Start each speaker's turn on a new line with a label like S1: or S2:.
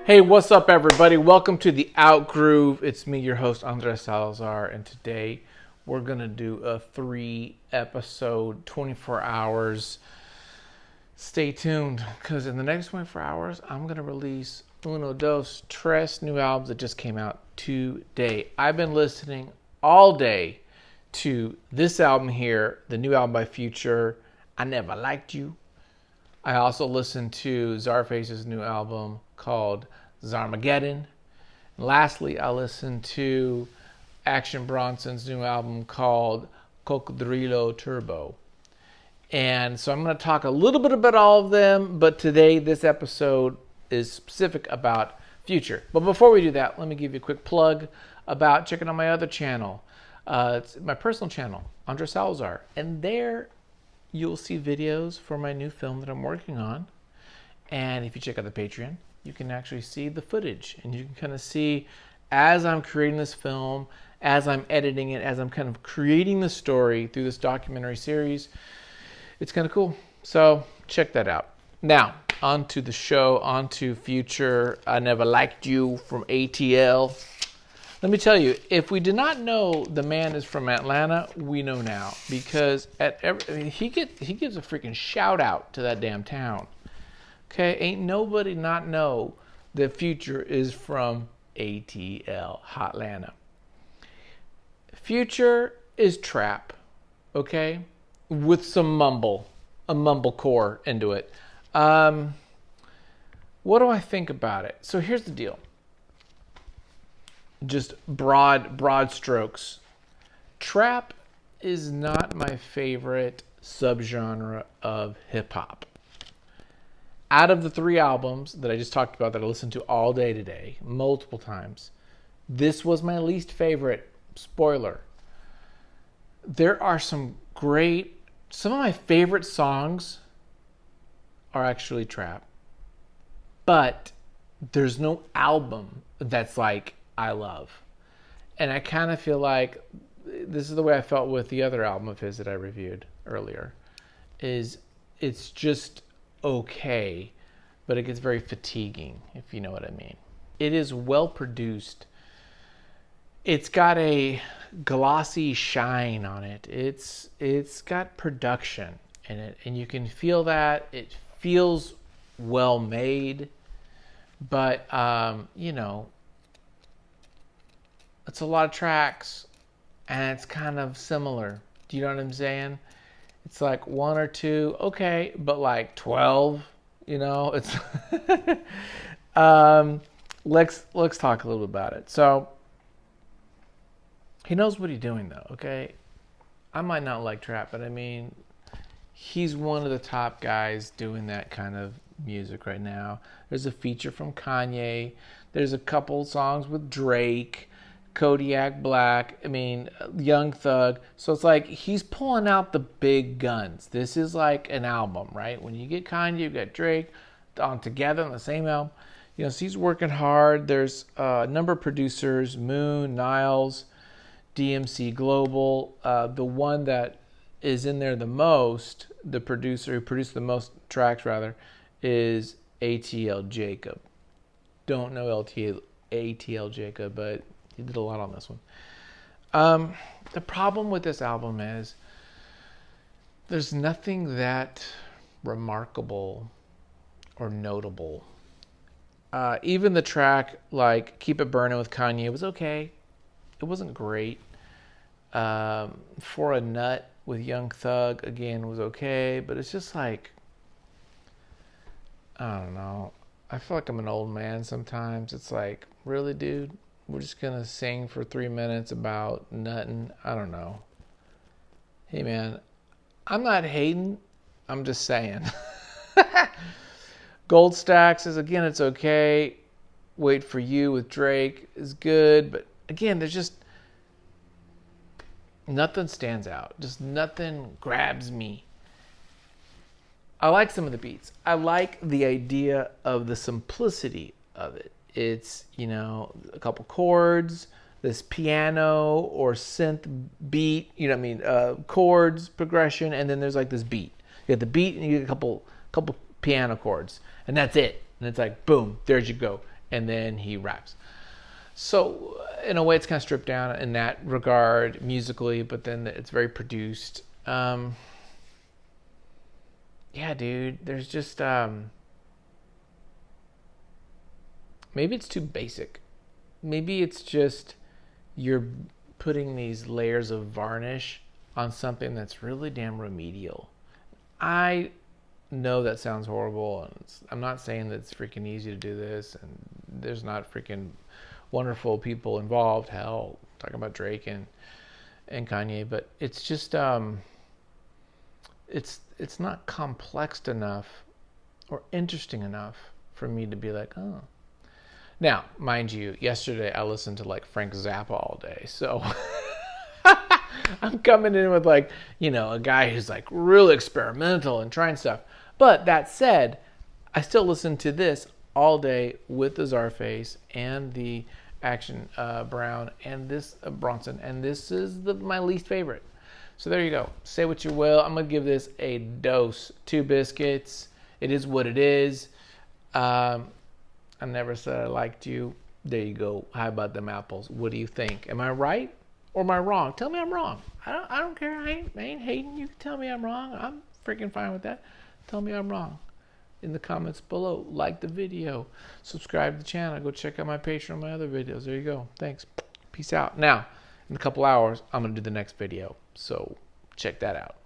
S1: Hey, what's up, everybody? Welcome to the Outgroove. It's me, your host, Andres Salazar, and today we're gonna do a 3-episode, 24 hours. Stay tuned, because in the next 24 hours, I'm gonna release Uno Dos Tres new albums that just came out today. I've been listening all day to this album here, the new album by Future, I Never Liked You. I also listened to Czarface's new album called Zarmageddon. And lastly, I listened to Action Bronson's new album called Cocodrilo Turbo. And so I'm going to talk a little bit about all of them, but today this episode is specific about Future. But before we do that, let me give you a quick plug about checking out my other channel. It's my personal channel, Andres Salazar. And there you'll see videos for my new film that I'm working on. And if you check out the Patreon, you can actually see the footage. And you can kind of see as I'm creating this film, as I'm editing it, as I'm kind of creating the story through this documentary series. It's kind of cool. So check that out. Now, on to the show, on to Future, I Never Liked You from ATL. Let me tell you, if we did not know the man is from Atlanta, we know now, because he gives a freaking shout out to that damn town. Okay, ain't nobody not know that Future is from ATL, Hotlanta. Future is trap, okay, with some a mumblecore into it. What do I think about it? So here's the deal. Just broad strokes. Trap is not my favorite subgenre of hip hop. Out of the 3 albums that I just talked about that I listened to all day today, multiple times, this was my least favorite. Spoiler. There are some of my favorite songs are actually trap. But there's no album that's like I love. And I kind of feel like this is the way I felt with the other album of his that I reviewed earlier. It's just okay, but it gets very fatiguing, if you know what I mean. It is well produced. It's got a glossy shine on it. It's got production in it, and you can feel that. It feels well made, but it's a lot of tracks, and it's kind of similar. Do you know what I'm saying? It's like 1 or 2, okay, but like 12, it's let's talk a little bit about it. So he knows what he's doing though, okay? I might not like trap, but I mean, he's one of the top guys doing that kind of music right now. There's a feature from Kanye. There's a couple songs with Drake, Kodiak Black, Young Thug. So it's like he's pulling out the big guns. This is like an album, right? When you get Kanye, you got Drake on together on the same album. So he's working hard. There's a number of producers, Moon, Niles, DMC Global. The one that is in there the most, the producer who produced the most tracks rather, is ATL Jacob. Don't know ATL Jacob, but he did a lot on this one. The problem with this album is there's nothing that remarkable or notable. Even the track like Keep It Burning with Kanye was okay. It wasn't great. For a Nut with Young Thug, again, was okay. But it's just like, I don't know. I feel like I'm an old man sometimes. It's like, really, dude? We're just going to sing for 3 minutes about nothing. I don't know. Hey, man, I'm not hating. I'm just saying. Gold Stacks is, again, it's okay. Wait for You with Drake is good. But, again, there's just nothing stands out. Just nothing grabs me. I like some of the beats. I like the idea of the simplicity of it. It's, a couple chords, this piano or synth beat, chords, progression, and then there's like this beat. You get the beat and you get a couple piano chords, and that's it. And it's like, boom, there you go. and then he raps. So in a way, it's kind of stripped down in that regard musically, but then it's very produced. Yeah, dude, there's just maybe it's too basic. Maybe it's just you're putting these layers of varnish on something that's really damn remedial. I know that sounds horrible, and I'm not saying that it's freaking easy to do this, and there's not freaking wonderful people involved. Hell, talking about Drake and Kanye, but it's just it's not complex enough or interesting enough for me to be like, oh. Now, mind you, yesterday I listened to like Frank Zappa all day, so I'm coming in with like, a guy who's like real experimental and trying stuff. But that said, I still listen to this all day with the Czarface and the Action Brown and this Bronson, and this is my least favorite. So there you go. Say what you will. I'm gonna give this a dose. 2 biscuits. It is what it is. I never said I liked you. There you go. How about them apples? What do you think? Am I right or am I wrong? Tell me I'm wrong. I don't care. I ain't hating. You can tell me I'm wrong. I'm freaking fine with that. Tell me I'm wrong in the comments below. Like the video. Subscribe to the channel. Go check out my Patreon, my other videos. There you go. Thanks. Peace out. Now, in a couple hours, I'm going to do the next video. So check that out.